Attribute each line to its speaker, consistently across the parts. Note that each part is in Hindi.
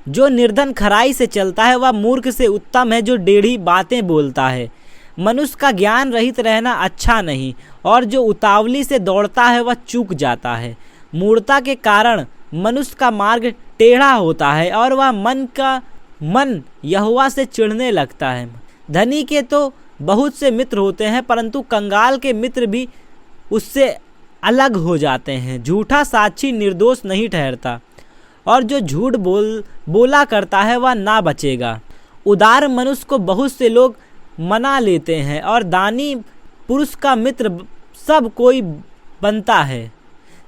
Speaker 1: जो निर्धन खराई से चलता है वह मूर्ख से उत्तम है जो टेढ़ी बातें बोलता है। मनुष्य का ज्ञान रहित रहना अच्छा नहीं, और जो उतावली से दौड़ता है वह चूक जाता है। मूढ़ता के कारण मनुष्य का मार्ग टेढ़ा होता है और वह मन यहोवा से चिढ़ने लगता है। धनी के तो बहुत से मित्र होते हैं, परंतु कंगाल के मित्र भी उससे अलग हो जाते हैं। झूठा साक्षी निर्दोष नहीं ठहरता, और जो झूठ बोला करता है वह ना बचेगा। उदार मनुष्य को बहुत से लोग मना लेते हैं, और दानी पुरुष का मित्र सब कोई बनता है।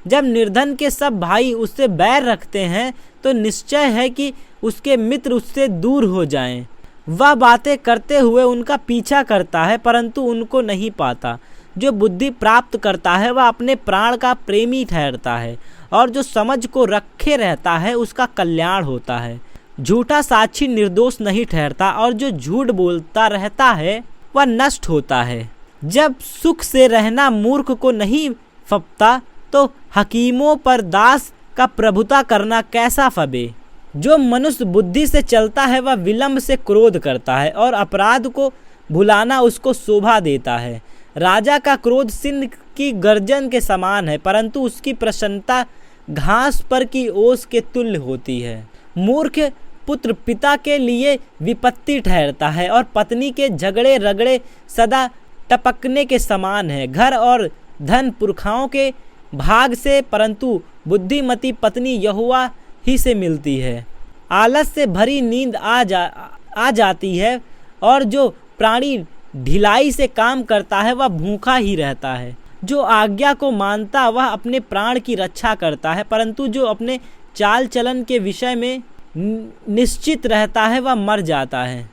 Speaker 1: जब निर्धन के सब भाई उससे बैर रखते हैं तो निश्चय है कि उसके मित्र उससे दूर हो जाएं। वह बातें करते हुए उनका पीछा करता है, परंतु उनको नहीं पाता। जो बुद्धि प्राप्त करता है वह अपने प्राण का प्रेमी ठहरता है, और जो समझ को रखे रहता है उसका कल्याण होता है। झूठा साक्षी निर्दोष नहीं ठहरता, और जो झूठ बोलता रहता है वह नष्ट होता है। जब सुख से रहना मूर्ख को नहीं फबता, तो हकीमों पर दास का प्रभुता करना कैसा फबे। जो मनुष्य बुद्धि से चलता है वह विलंब से क्रोध करता है, और अपराध को भुलाना उसको शोभा देता है। राजा का क्रोध सिंह की गर्जन के समान है, परंतु उसकी प्रसन्नता घास पर की ओस के तुल्य होती है। मूर्ख पुत्र पिता के लिए विपत्ति ठहरता है, और पत्नी के झगड़े रगड़े सदा टपकने के समान है। घर और धन पुरखाओं के भाग से, परंतु बुद्धिमती पत्नी यहोवा ही से मिलती है। आलस से भरी नींद आ जाती है, और जो प्राणी ढिलाई से काम करता है वह भूखा ही रहता है। जो आज्ञा को मानता वह अपने प्राण की रक्षा करता है, परंतु जो अपने चाल चलन के विषय में निश्चित रहता है वह मर जाता है।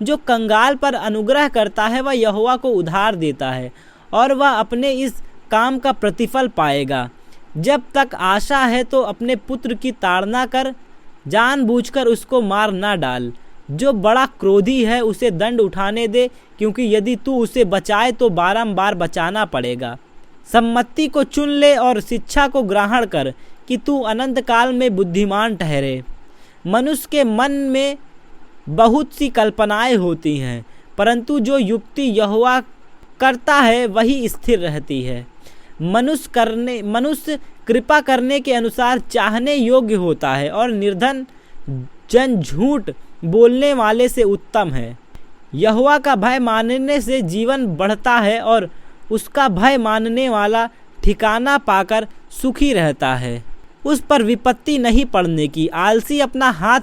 Speaker 1: जो कंगाल पर अनुग्रह करता है वह यहोवा को उधार देता है, और वह अपने इस काम का प्रतिफल पाएगा। जब तक आशा है तो अपने पुत्र की ताड़ना कर, जानबूझकर उसको मार ना डाल। जो बड़ा क्रोधी है उसे दंड उठाने दे, क्योंकि यदि तू उसे बचाए तो बारंबार बचाना पड़ेगा। सम्मति को चुन ले और शिक्षा को ग्रहण कर, कि तू अनंत काल में बुद्धिमान ठहरे। मनुष्य के मन में बहुत सी कल्पनाएं होती हैं, परंतु जो युक्ति यहोवा करता है वही स्थिर रहती है। मनुष्य कृपा करने के अनुसार चाहने योग्य होता है, और निर्धन जन झूठ बोलने वाले से उत्तम है। यहोवा का भय मानने से जीवन बढ़ता है, और उसका भय मानने वाला ठिकाना पाकर सुखी रहता है। उस पर विपत्ति नहीं पड़ने की। आलसी अपना हाथ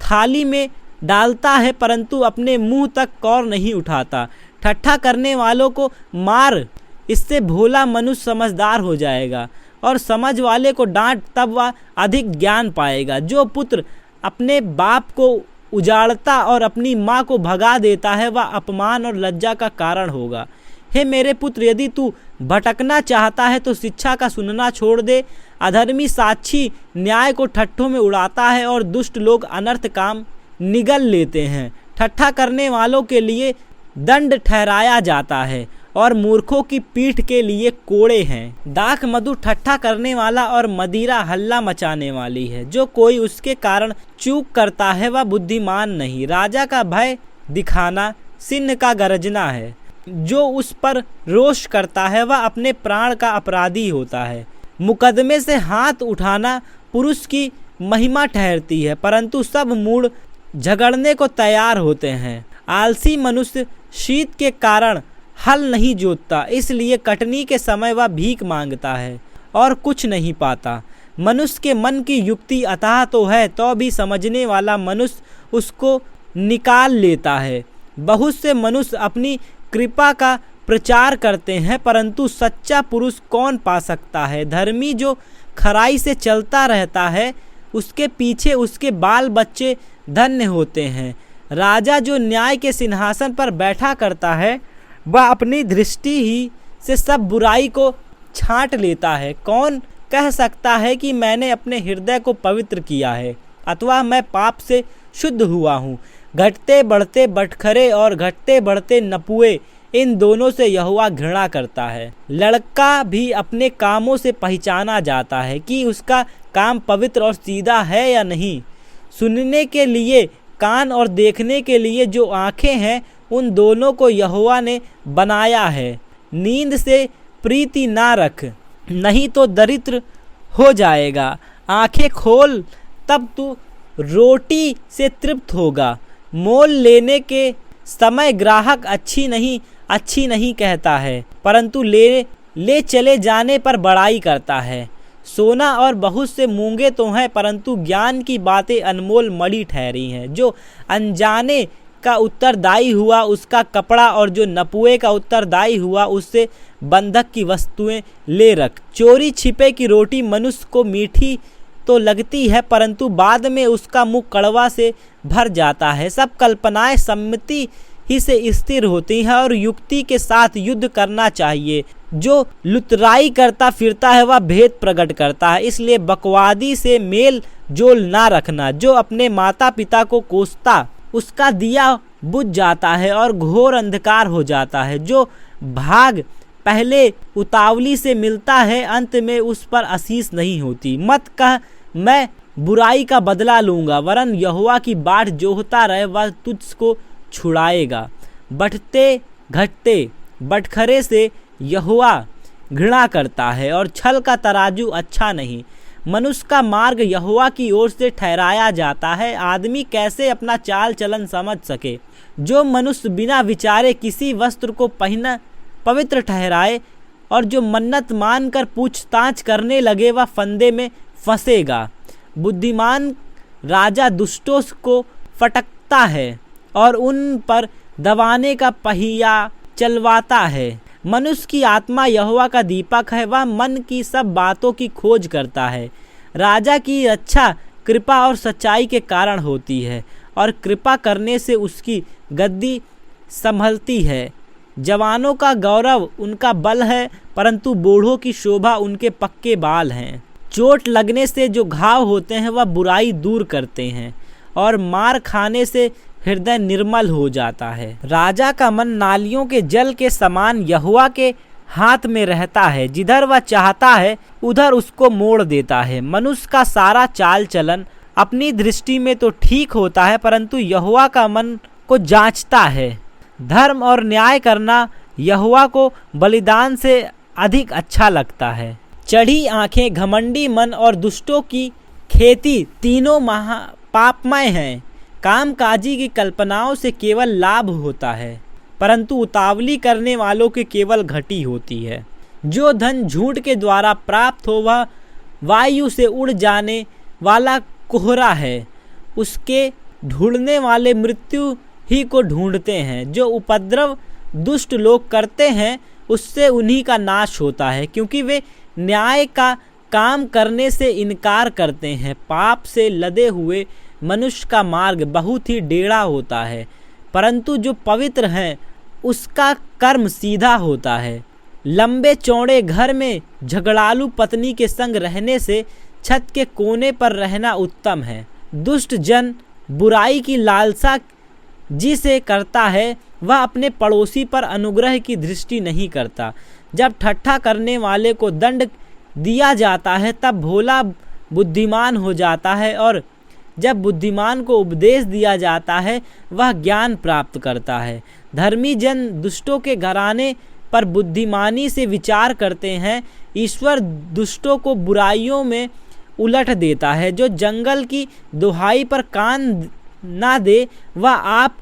Speaker 1: थाली में डालता है, परंतु अपने मुंह तक कौर नहीं उठाता। ठट्ठा करने वालों को मार, इससे भोला मनुष्य समझदार हो जाएगा, और समझ वाले को डांट, तब वह अधिक ज्ञान पाएगा। जो पुत्र अपने बाप को उजाड़ता और अपनी माँ को भगा देता है वह अपमान और लज्जा का कारण होगा। हे मेरे पुत्र, यदि तू भटकना चाहता है तो शिक्षा का सुनना छोड़ दे। अधर्मी साक्षी न्याय को ठट्ठों में उड़ाता है, और दुष्ट लोग अनर्थ काम निगल लेते हैं। ठट्ठा करने वालों के लिए दंड ठहराया जाता है, और मूर्खों की पीठ के लिए कोड़े हैं। दाख मधु ठट्ठा करने वाला, और मदिरा हल्ला मचाने वाली है। जो कोई उसके कारण चूक करता है वह बुद्धिमान नहीं। राजा का भय दिखाना सिंह का गरजना है। जो उस पर रोष करता है वह अपने प्राण का अपराधी होता है। मुकदमे से हाथ उठाना पुरुष की महिमा ठहरती है, परंतु सब मूढ़ झगड़ने को तैयार होते हैं। आलसी मनुष्य शीत के कारण हल नहीं जोतता, इसलिए कटनी के समय वह भीख मांगता है और कुछ नहीं पाता। मनुष्य के मन की युक्ति अथाह तो है, तो भी समझने वाला मनुष्य उसको निकाल लेता है। बहुत से मनुष्य अपनी कृपा का प्रचार करते हैं, परंतु सच्चा पुरुष कौन पा सकता है। धर्मी जो खराई से चलता रहता है, उसके पीछे उसके बाल बच्चे धन्य होते हैं। राजा जो न्याय के सिंहासन पर बैठा करता है, वह अपनी दृष्टि ही से सब बुराई को छांट लेता है। कौन कह सकता है कि मैंने अपने हृदय को पवित्र किया है, अथवा मैं पाप से शुद्ध हुआ हूँ। घटते बढ़ते बटखरे और घटते बढ़ते नपुए, इन दोनों से यहोवा घृणा करता है। लड़का भी अपने कामों से पहचाना जाता है कि उसका काम पवित्र और सीधा है या नहीं। सुनने के लिए कान और देखने के लिए जो आँखें हैं, उन दोनों को यहोवा ने बनाया है। नींद से प्रीति ना रख, नहीं तो दरिद्र हो जाएगा। आँखें खोल, तब तू रोटी से तृप्त होगा। मोल लेने के समय ग्राहक अच्छी नहीं कहता है, परंतु ले चले जाने पर बड़ाई करता है। सोना और बहुत से मूंगे तो हैं, परंतु ज्ञान की बातें अनमोल मणि ठहरी हैं। जो अनजाने का उत्तरदायी हुआ उसका कपड़ा, और जो नपुए का उत्तरदायी हुआ उससे बंधक की वस्तुएं ले रख। चोरी छिपे की रोटी मनुष्य को मीठी तो लगती है, परंतु बाद में उसका मुंह कड़वा से भर जाता है। सब कल्पनाएं सम्मति ही से स्थिर होती हैं, और युक्ति के साथ युद्ध करना चाहिए। जो लुतराई करता फिरता है वह भेद प्रकट करता है, इसलिए बकवादी से मेल जोल ना रखना। जो अपने माता पिता को कोसता उसका दिया बुझ जाता है और घोर अंधकार हो जाता है। जो भाग पहले उतावली से मिलता है, अंत में उस पर आशीष नहीं होती। मत कह मैं बुराई का बदला लूँगा, वरन यहोवा की बाट जोहता रहे, वह तुझको छुड़ाएगा। बढ़ते घटते बटखरे से यहोवा घृणा करता है, और छल का तराजू अच्छा नहीं। मनुष्य का मार्ग यहोवा की ओर से ठहराया जाता है, आदमी कैसे अपना चाल चलन समझ सके। जो मनुष्य बिना विचारे किसी वस्त्र को पहना पवित्र ठहराए, और जो मन्नत मानकर पूछताछ करने लगे, वह फंदे में फंसेगा। बुद्धिमान राजा दुष्टों को फटकता है और उन पर दबाने का पहिया चलवाता है। मनुष्य की आत्मा यहोवा का दीपक है, वह मन की सब बातों की खोज करता है। राजा की रक्षा कृपा और सच्चाई के कारण होती है, और कृपा करने से उसकी गद्दी संभलती है। जवानों का गौरव उनका बल है, परंतु बूढ़ों की शोभा उनके पक्के बाल हैं। चोट लगने से जो घाव होते हैं वह बुराई दूर करते हैं, और मार खाने से हृदय निर्मल हो जाता है। राजा का मन नालियों के जल के समान यहोवा के हाथ में रहता है, जिधर वह चाहता है उधर उसको मोड़ देता है। मनुष्य का सारा चाल चलन अपनी दृष्टि में तो ठीक होता है, परंतु यहोवा का मन को जांचता है। धर्म और न्याय करना यहोवा को बलिदान से अधिक अच्छा लगता है। चढ़ी आंखें, घमंडी मन और दुष्टों की खेती तीनों पापमय हैं। कामकाजी की कल्पनाओं से केवल लाभ होता है, परंतु उतावली करने वालों की केवल घटी होती है। जो धन झूठ के द्वारा प्राप्त हो वह वायु से उड़ जाने वाला कोहरा है, उसके ढूंढने वाले मृत्यु ही को ढूंढते हैं। जो उपद्रव दुष्ट लोग करते हैं उससे उन्हीं का नाश होता है, क्योंकि वे न्याय का काम करने से इनकार करते हैं। पाप से लदे हुए मनुष्य का मार्ग बहुत ही टेढ़ा होता है, परंतु जो पवित्र है उसका कर्म सीधा होता है। लंबे चौड़े घर में झगड़ालू पत्नी के संग रहने से छत के कोने पर रहना उत्तम है। दुष्ट जन बुराई की लालसा जिसे करता है वह अपने पड़ोसी पर अनुग्रह की दृष्टि नहीं करता। जब ठट्ठा करने वाले को दंड दिया जाता है तब भोला बुद्धिमान हो जाता है, और जब बुद्धिमान को उपदेश दिया जाता है वह ज्ञान प्राप्त करता है। धर्मी जन दुष्टों के घराने पर बुद्धिमानी से विचार करते हैं। ईश्वर दुष्टों को बुराइयों में उलट देता है। जो जंगल की दुहाई पर कान ना दे वह आप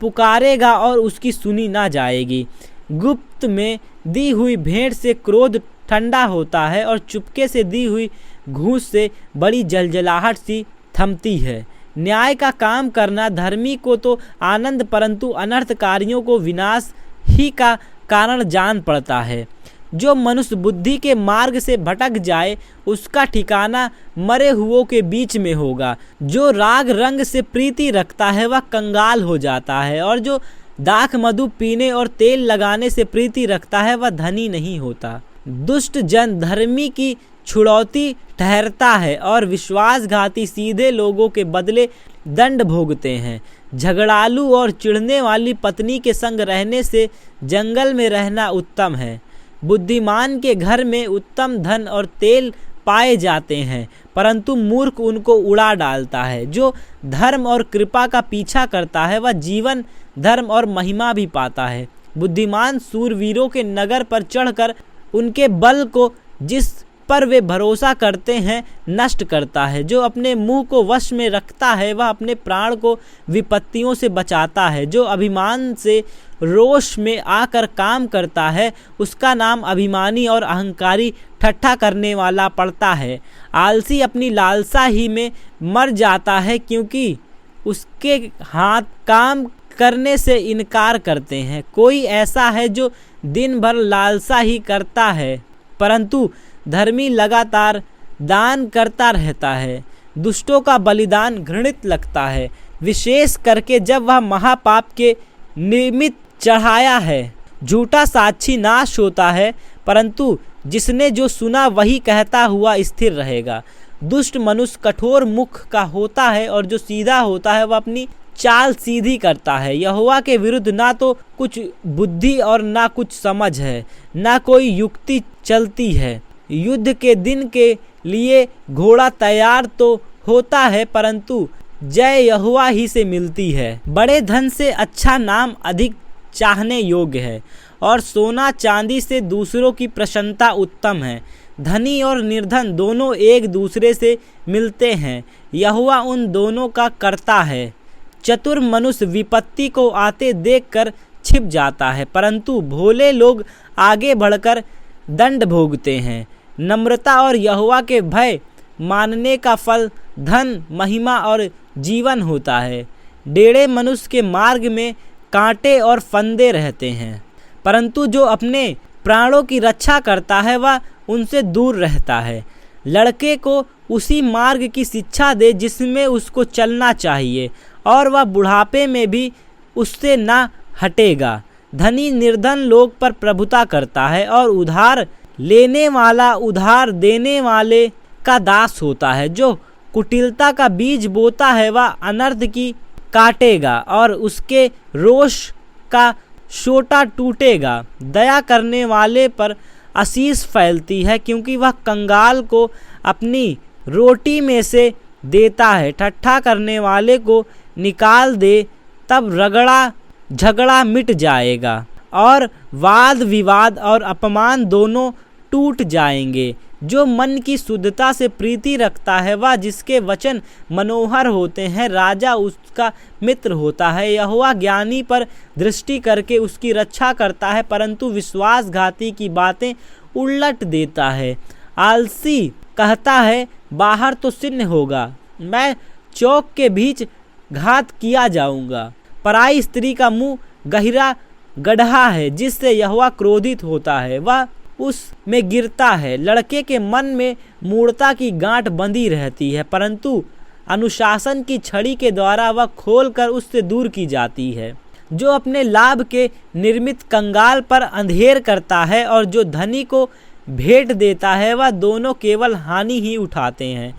Speaker 1: पुकारेगा और उसकी सुनी ना जाएगी। गुप्त में दी हुई भेंट से क्रोध ठंडा होता है, और चुपके से दी हुई घूस से बड़ी जलजलाहट सी थमती है। न्याय का काम करना धर्मी को तो आनंद, परंतु अनर्थकारियों को विनाश ही का कारण जान पड़ता है। जो मनुष्य बुद्धि के मार्ग से भटक जाए उसका ठिकाना मरे हुओं के बीच में होगा। जो राग रंग से प्रीति रखता है वह कंगाल हो जाता है, और जो दाख मधु पीने और तेल लगाने से प्रीति रखता है वह धनी नहीं होता। दुष्ट जन धर्मी की छुड़ौती ठहरता है, और विश्वासघाती सीधे लोगों के बदले दंड भोगते हैं। झगड़ालू और चिढ़ने वाली पत्नी के संग रहने से जंगल में रहना उत्तम है। बुद्धिमान के घर में उत्तम धन और तेल पाए जाते हैं, परंतु मूर्ख उनको उड़ा डालता है। जो धर्म और कृपा का पीछा करता है वह जीवन, धर्म और महिमा भी पाता है। बुद्धिमान सूरवीरों के नगर पर चढ़कर उनके बल को जिस पर वे भरोसा करते हैं नष्ट करता है। जो अपने मुंह को वश में रखता है वह अपने प्राण को विपत्तियों से बचाता है। जो अभिमान से रोष में आकर काम करता है उसका नाम अभिमानी और अहंकारी ठट्ठा करने वाला पड़ता है। आलसी अपनी लालसा ही में मर जाता है, क्योंकि उसके हाथ काम करने से इनकार करते हैं। कोई ऐसा है जो दिन भर लालसा ही करता है, परंतु धर्मी लगातार दान करता रहता है। दुष्टों का बलिदान घृणित लगता है, विशेष करके जब वह महापाप के निमित्त चढ़ाया है। झूठा साक्षी नाश होता है, परंतु जिसने जो सुना वही कहता हुआ स्थिर रहेगा। दुष्ट मनुष्य कठोर मुख का होता है, और जो सीधा होता है वह अपनी चाल सीधी करता है। यहोवा के विरुद्ध ना तो कुछ बुद्धि और ना कुछ समझ है, ना कोई युक्ति चलती है। युद्ध के दिन के लिए घोड़ा तैयार तो होता है, परंतु जय यहोवा ही से मिलती है। बड़े धन से अच्छा नाम अधिक चाहने योग्य है, और सोना चांदी से दूसरों की प्रशंसा उत्तम है। धनी और निर्धन दोनों एक दूसरे से मिलते हैं, यहोवा उन दोनों का कर्ता है। चतुर मनुष्य विपत्ति को आते देखकर छिप जाता है, परंतु भोले लोग आगे बढ़कर दंड भोगते हैं। नम्रता और यहोवा के भय मानने का फल धन, महिमा और जीवन होता है। टेढ़े मनुष्य के मार्ग में कांटे और फंदे रहते हैं, परंतु जो अपने प्राणों की रक्षा करता है वह उनसे दूर रहता है। लड़के को उसी मार्ग की शिक्षा दे जिसमें उसको चलना चाहिए, और वह बुढ़ापे में भी उससे ना हटेगा। धनी निर्धन लोग पर प्रभुता करता है, और उधार लेने वाला उधार देने वाले का दास होता है। जो कुटिलता का बीज बोता है वह अनर्थ की काटेगा, और उसके रोष का शोटा टूटेगा। दया करने वाले पर आशीष फैलती है, क्योंकि वह कंगाल को अपनी रोटी में से देता है। ठट्ठा करने वाले को निकाल दे, तब रगड़ा झगड़ा मिट जाएगा, और वाद विवाद और अपमान दोनों टूट जाएंगे। जो मन की शुद्धता से प्रीति रखता है वह जिसके वचन मनोहर होते हैं राजा उसका मित्र होता है। यहोवा ज्ञानी पर दृष्टि करके उसकी रक्षा करता है, परंतु विश्वासघाती की बातें उलट देता है। आलसी कहता है बाहर तो सिन्न होगा, मैं चौक के बीच घात किया जाऊंगा। पराई स्त्री का मुंह गहरा गड्ढा है, जिससे यहोवा क्रोधित होता है, वह उस में गिरता है। लड़के के मन में मूढ़ता की गांठ बंधी रहती है, परंतु अनुशासन की छड़ी के द्वारा वह खोलकर उससे दूर की जाती है। जो अपने लाभ के निर्मित कंगाल पर अंधेर करता है और जो धनी को भेंट देता है, वह दोनों केवल हानि ही उठाते हैं।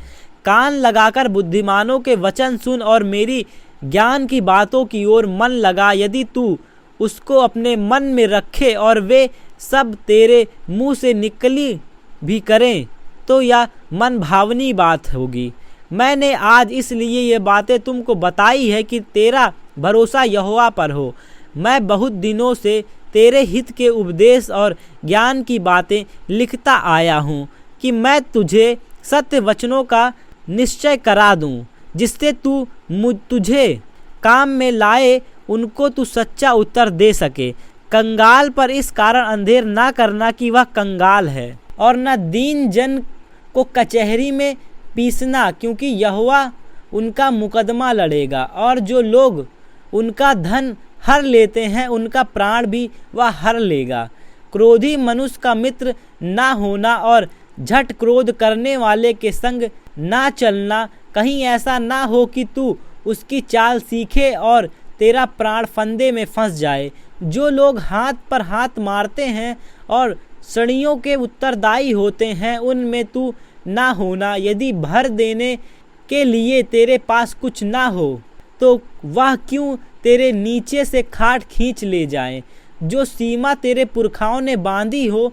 Speaker 1: कान लगाकर बुद्धिमानों के वचन सुन और मेरी ज्ञान की बातों की ओर मन लगा। यदि तू उसको अपने मन में रखे और वे सब तेरे मुंह से निकली भी करें, तो यह मन भावनी बात होगी। मैंने आज इसलिए ये बातें तुमको बताई है कि तेरा भरोसा यहोवा पर हो। मैं बहुत दिनों से तेरे हित के उपदेश और ज्ञान की बातें लिखता आया हूँ कि मैं तुझे सत्य वचनों का निश्चय करा दूँ, जिससे तू तुझे काम में लाए उनको तू सच्चा उत्तर दे सके। कंगाल पर इस कारण अंधेर ना करना कि वह कंगाल है, और न दीन जन को कचहरी में पीसना, क्योंकि यहोवा उनका मुकदमा लड़ेगा। और जो लोग उनका धन हर लेते हैं उनका प्राण भी वह हर लेगा। क्रोधी मनुष्य का मित्र ना होना और झट क्रोध करने वाले के संग ना चलना। कहीं ऐसा ना हो कि तू उसकी चाल सीखे और तेरा प्राण फंदे में फंस जाए। जो लोग हाथ पर हाथ मारते हैं और सड़ियों के उत्तरदायी होते हैं, उनमें तू ना होना। यदि भर देने के लिए तेरे पास कुछ ना हो, तो वह क्यों तेरे नीचे से खाट खींच ले जाए। जो सीमा तेरे पुरखाओं ने बांधी हो,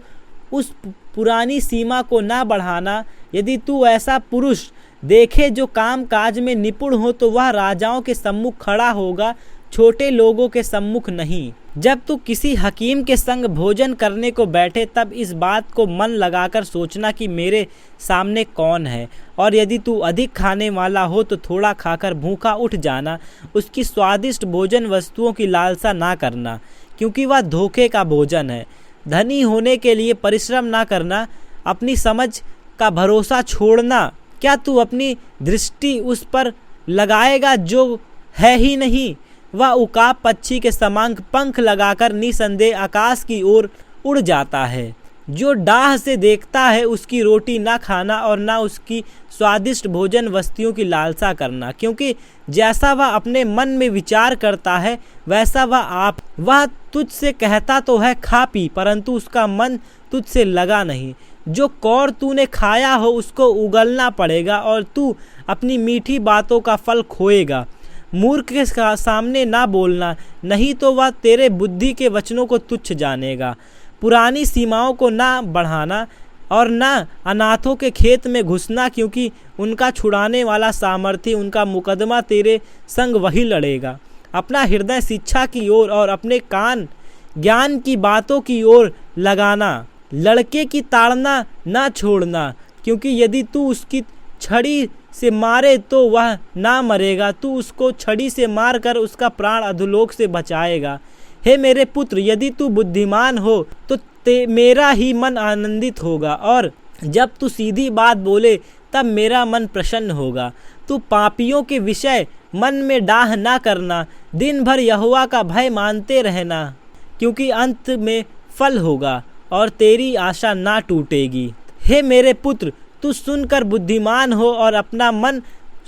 Speaker 1: उस पुरानी सीमा को ना बढ़ाना। यदि तू ऐसा पुरुष देखे जो काम काज में निपुण हो तो वह राजाओं के सम्मुख खड़ा होगा, छोटे लोगों के सम्मुख नहीं। जब तू किसी हकीम के संग भोजन करने को बैठे तब इस बात को मन लगाकर सोचना कि मेरे सामने कौन है, और यदि तू अधिक खाने वाला हो तो थोड़ा खाकर भूखा उठ जाना। उसकी स्वादिष्ट भोजन वस्तुओं की लालसा ना करना, क्योंकि वह धोखे का भोजन है। धनी होने के लिए परिश्रम ना करना, अपनी समझ का भरोसा छोड़ना। क्या तू अपनी दृष्टि उस पर लगाएगा जो है ही नहीं? वह उकाब पक्षी के समान पंख लगाकर निसंदेह आकाश की ओर उड़ जाता है। जो डाह से देखता है उसकी रोटी ना खाना और ना उसकी स्वादिष्ट भोजन वस्तुओं की लालसा करना, क्योंकि जैसा वह अपने मन में विचार करता है वैसा वह तुझसे कहता तो है खा पी, परंतु उसका मन तुझसे लगा नहीं। जो कौर तूने खाया हो उसको उगलना पड़ेगा और तू अपनी मीठी बातों का फल खोएगा। मूर्ख के सामने ना बोलना, नहीं तो वह तेरे बुद्धि के वचनों को तुच्छ जानेगा। पुरानी सीमाओं को ना बढ़ाना और ना अनाथों के खेत में घुसना, क्योंकि उनका छुड़ाने वाला सामर्थी उनका मुकदमा तेरे संग वही लड़ेगा। अपना हृदय शिक्षा की ओर और अपने कान ज्ञान की बातों की ओर लगाना। लड़के की ताड़ना ना छोड़ना, क्योंकि यदि तू उसकी छड़ी से मारे तो वह ना मरेगा, तू उसको छड़ी से मार कर उसका प्राण अधोलोक से बचाएगा। हे मेरे पुत्र, यदि तू बुद्धिमान हो तो मेरा ही मन आनंदित होगा, और जब तू सीधी बात बोले तब मेरा मन प्रसन्न होगा। तू पापियों के विषय मन में डाह ना करना, दिन भर यहोवा का भय मानते रहना, क्योंकि अंत में फल होगा और तेरी आशा ना टूटेगी। हे मेरे पुत्र, तू सुनकर बुद्धिमान हो और अपना मन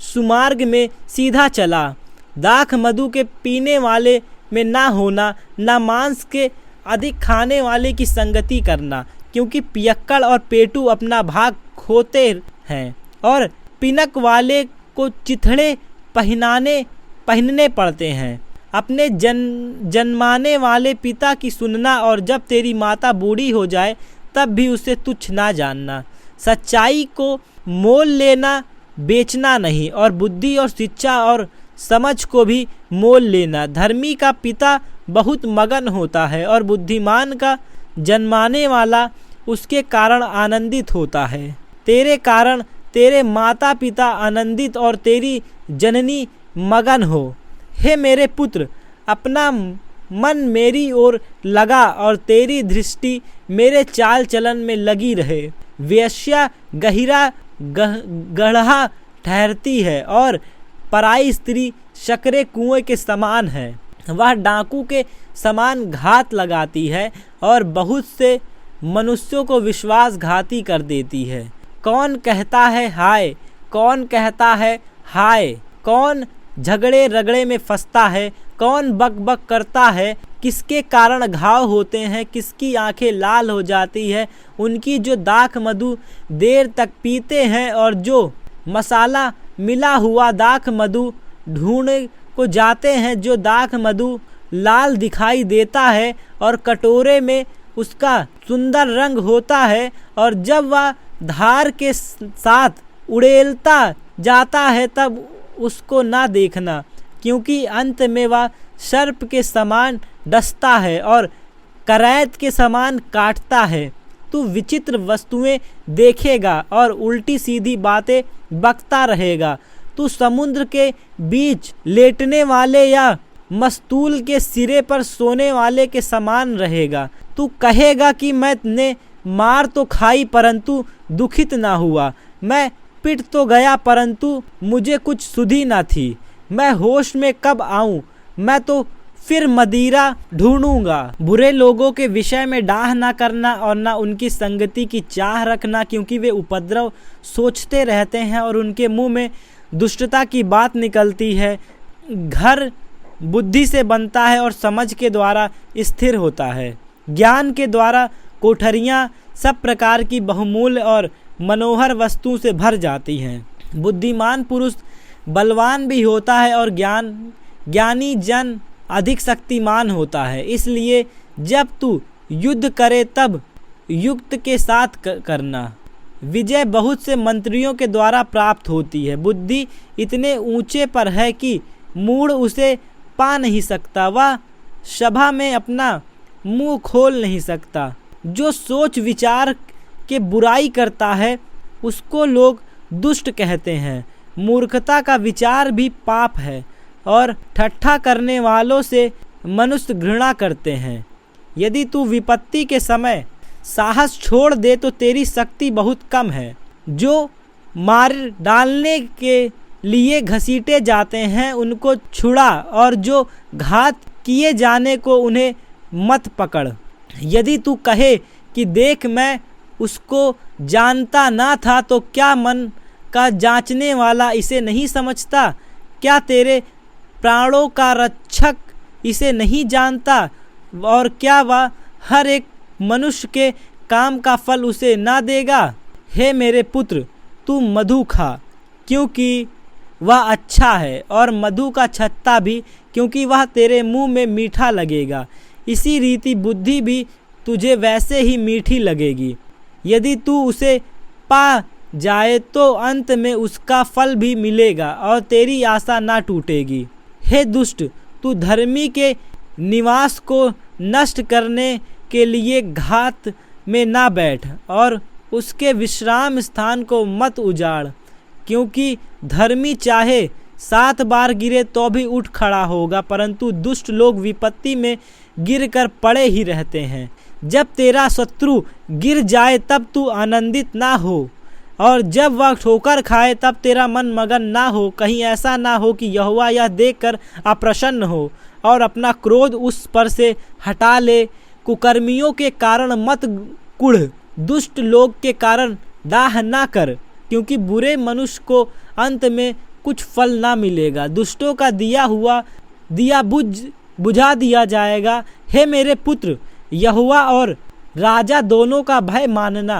Speaker 1: सुमार्ग में सीधा चला। दाख मधु के पीने वाले में ना होना, ना मांस के अधिक खाने वाले की संगति करना, क्योंकि पियक्कड़ और पेटू अपना भाग खोते हैं और पिनक वाले को चिथड़े पहनने पड़ते हैं। अपने जन्माने वाले पिता की सुनना, और जब तेरी माता बूढ़ी हो जाए तब भी उसे तुच्छ ना जानना। सच्चाई को मोल लेना, बेचना नहीं, और बुद्धि और शिक्षा और समझ को भी मोल लेना। धर्मी का पिता बहुत मगन होता है और बुद्धिमान का जन्माने वाला उसके कारण आनंदित होता है। तेरे कारण तेरे माता पिता आनंदित और तेरी जननी मगन हो। हे मेरे पुत्र, अपना मन मेरी ओर लगा और तेरी दृष्टि मेरे चाल चलन में लगी रहे। वेश्या गढ़ा ठहरती है और पराई स्त्री शकरे कुएं के समान है। वह डाकू के समान घात लगाती है और बहुत से मनुष्यों को विश्वासघाती कर देती है। कौन कहता है हाय, कौन कहता है हाय, कौन झगड़े रगड़े में फंसता है, कौन बक बक करता है, किसके कारण घाव होते हैं, किसकी आंखें लाल हो जाती है। उनकी जो दाख मधु देर तक पीते हैं और जो मसाला मिला हुआ दाख मधु ढूंढने को जाते हैं, जो दाख मधु लाल दिखाई देता है और कटोरे में उसका सुंदर रंग होता है, और जब वह धार के साथ उड़ेलता जाता है तब उसको ना देखना, क्योंकि अंत में वह सर्प के समान डसता है और करैत के समान काटता है। तू विचित्र वस्तुएं देखेगा और उल्टी सीधी बातें बकता रहेगा। तू समुद्र के बीच लेटने वाले या मस्तूल के सिरे पर सोने वाले के समान रहेगा। तू कहेगा कि मैंने मार तो खाई परंतु दुखित ना हुआ, मैं पिट तो गया परंतु मुझे कुछ सुधि ना थी। मैं होश में कब आऊं, मैं तो फिर मदिरा ढूंढूंगा। बुरे लोगों के विषय में डाह ना करना और ना उनकी संगति की चाह रखना, क्योंकि वे उपद्रव सोचते रहते हैं और उनके मुंह में दुष्टता की बात निकलती है। घर बुद्धि से बनता है और समझ के द्वारा स्थिर होता है। ज्ञान के द्वारा कोठरियाँ सब प्रकार की बहुमूल्य और मनोहर वस्तु से भर जाती हैं। बुद्धिमान पुरुष बलवान भी होता है और ज्ञानी जन अधिक शक्तिमान होता है। इसलिए जब तू युद्ध करे तब युक्त के साथ करना, विजय बहुत से मंत्रियों के द्वारा प्राप्त होती है। बुद्धि इतने ऊंचे पर है कि मूढ़ उसे पा नहीं सकता, वह सभा में अपना मुंह खोल नहीं सकता। जो सोच विचार के बुराई करता है उसको लोग दुष्ट कहते हैं। मूर्खता का विचार भी पाप है और ठट्ठा करने वालों से मनुष्य घृणा करते हैं। यदि तू विपत्ति के समय साहस छोड़ दे तो तेरी शक्ति बहुत कम है। जो मार डालने के लिए घसीटे जाते हैं उनको छुड़ा, और जो घात किए जाने को उन्हें मत पकड़। यदि तू कहे कि देख मैं उसको जानता ना था, तो क्या मन का जांचने वाला इसे नहीं समझता? क्या तेरे प्राणों का रक्षक इसे नहीं जानता? और क्या वह हर एक मनुष्य के काम का फल उसे ना देगा? हे मेरे पुत्र, तू मधु खा क्योंकि वह अच्छा है, और मधु का छत्ता भी क्योंकि वह तेरे मुंह में मीठा लगेगा। इसी रीति बुद्धि भी तुझे वैसे ही मीठी लगेगी। यदि तू उसे पा जाए तो अंत में उसका फल भी मिलेगा और तेरी आशा ना टूटेगी। हे दुष्ट, तू धर्मी के निवास को नष्ट करने के लिए घात में ना बैठ और उसके विश्राम स्थान को मत उजाड़, क्योंकि धर्मी चाहे 7 बार गिरे तो भी उठ खड़ा होगा, परंतु दुष्ट लोग विपत्ति में गिरकर पड़े ही रहते हैं। जब तेरा शत्रु गिर जाए तब तू आनंदित ना हो, और जब वह ठोकर खाए तब तेरा मन मगन ना हो। कहीं ऐसा ना हो कि यहोवा यह देखकर अप्रसन्न हो और अपना क्रोध उस पर से हटा ले। कुकर्मियों के कारण मत कुढ़, दुष्ट लोग के कारण दाह ना कर, क्योंकि बुरे मनुष्य को अंत में कुछ फल ना मिलेगा। दुष्टों का दिया बुझा दिया जाएगा। हे मेरे पुत्र, यहोवा और राजा दोनों का भय मानना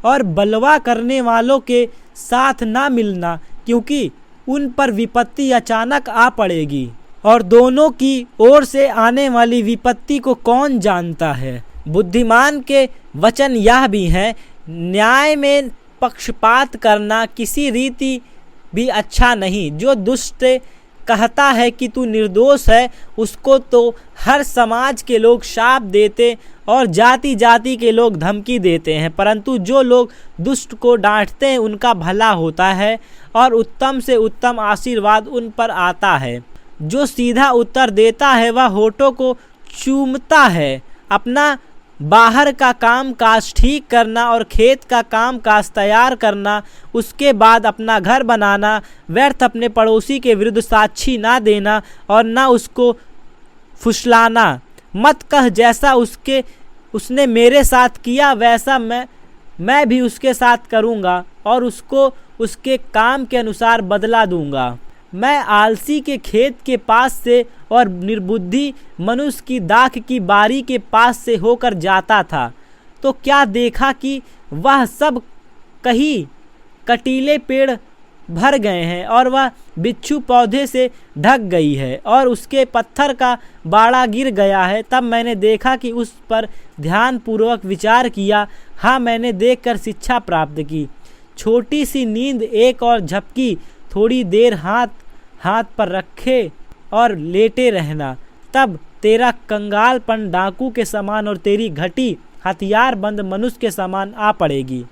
Speaker 1: और बलवा करने वालों के साथ ना मिलना, क्योंकि उन पर विपत्ति अचानक आ पड़ेगी और दोनों की ओर से आने वाली विपत्ति को कौन जानता है। बुद्धिमान के वचन यह भी हैं, न्याय में पक्षपात करना किसी रीति भी अच्छा नहीं। जो दुष्ट कहता है कि तू निर्दोष है, उसको तो हर समाज के लोग शाप देते और जाति जाति के लोग धमकी देते हैं, परंतु जो लोग दुष्ट को डांटते हैं उनका भला होता है और उत्तम से उत्तम आशीर्वाद उन पर आता है। जो सीधा उत्तर देता है वह होठों को चूमता है। अपना बाहर का काम काज ठीक करना और खेत का काम काज तैयार करना, उसके बाद अपना घर बनाना, व्यर्थ अपने पड़ोसी के विरुद्ध साक्षी ना देना और ना उसको फुसलाना। मत कह जैसा उसने मेरे साथ किया वैसा मैं भी उसके साथ करूँगा और उसको उसके काम के अनुसार बदला दूँगा। मैं आलसी के खेत के पास से और निर्बुद्धि मनुष्य की दाख की बारी के पास से होकर जाता था, तो क्या देखा कि वह सब कहीं कटीले पेड़ भर गए हैं और वह बिच्छू पौधे से ढक गई है और उसके पत्थर का बाड़ा गिर गया है। तब मैंने देखा कि उस पर ध्यानपूर्वक विचार किया। हाँ, मैंने देखकर शिक्षा प्राप्त की। छोटी सी नींद, एक और झपकी, थोड़ी देर हाथ पर रखे और लेटे रहना, तब तेरा कंगालपन डाकू के समान और तेरी घटी हथियार बंद मनुष्य के समान आ पड़ेगी।